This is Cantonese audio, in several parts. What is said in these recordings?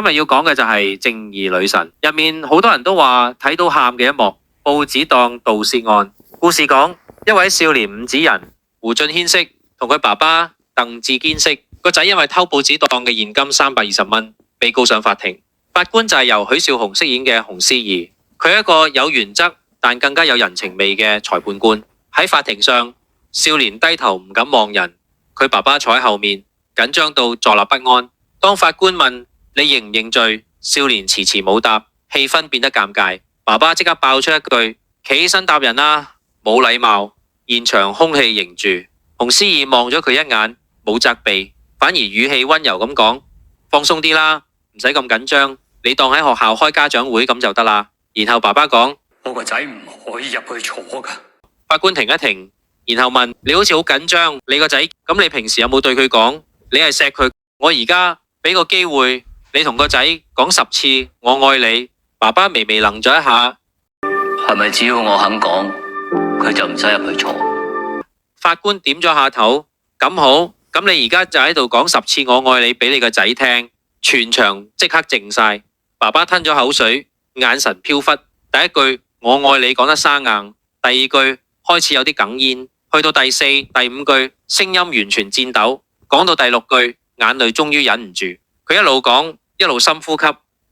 今日要講嘅就係正義女神，入面好多人都話睇到喊嘅一幕，報紙檔盜竊案。故事講一位少年吳子仁，胡俊軒飾，同佢爸爸鄧志堅飾，個仔因為偷報紙檔嘅現金320蚊，被告上法庭。法官就係由許紹雄飾演嘅洪思怡，佢係一個有原則但更加有人情味嘅裁判官。喺法庭上，少年低頭唔敢望人，佢爸爸坐喺後面，緊張到坐立不安。當法官問你認唔認罪，少年遲遲冇答，氣氛變得尷尬。爸爸即刻爆出一句：企起身答人啦，冇禮貌。現場空氣凝住，洪思怡望咗佢一眼，冇責備，反而語氣溫柔咁講：放鬆啲啦，唔使咁緊張，你當喺學校開家長會咁就得啦。然後爸爸講：我個仔唔可以入去坐噶。法官停一停，然後問：你好似好緊張，你個仔咁，你平時有冇對佢講你係錫佢？我而家俾個機會你同個仔講10次我愛你。爸爸微微愣咗一下，係咪只要我肯講，佢就唔使入去坐？法官點咗下頭，咁好，咁你而家就喺度講10次我愛你俾你個仔聽。全場即刻靜晒，爸爸吞咗口水，眼神飄忽。第一句我愛你講得生硬，第二句開始有啲哽咽，去到第4、第5句聲音完全顫抖，講到第6句眼淚終於忍唔住，佢一路講一路深呼吸，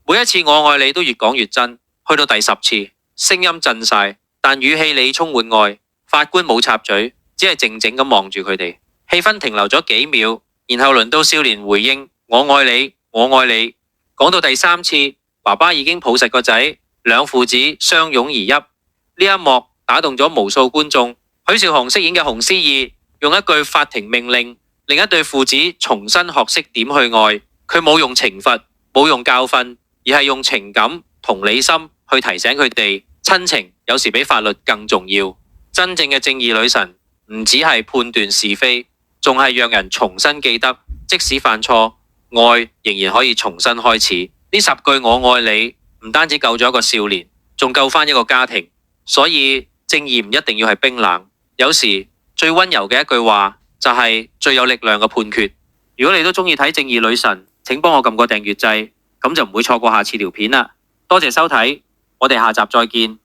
每一次我愛你都越講越真，去到第10次聲音震晒，但語氣裏充滿愛。法官冇插嘴，只係靜靜咁望住佢哋，氣氛停留咗幾秒，然後輪到少年回應我愛你，我愛你。講到第3次，爸爸已經抱實個仔，兩父子相擁而泣。呢一幕打動咗無數觀眾。許紹雄飾演嘅洪思怡用一句法庭命令，另一對父子重新學識點去愛。佢冇用懲罰，冇用教訓，而係用情感、同理心去提醒佢哋，親情有時比法律更重要。真正嘅正義女神唔只係判斷是非，仲係讓人重新記得，即使犯錯，愛仍然可以重新開始。呢10句我愛你唔單止救咗一個少年，仲救翻一個家庭。所以正義唔一定要係冰冷，有時最溫柔嘅一句話就係最有力量嘅判決。如果你都中意睇正義女神，請幫我撳個訂閱掣，咁就唔會錯過下次條片啦。多謝收睇，我哋下集再見。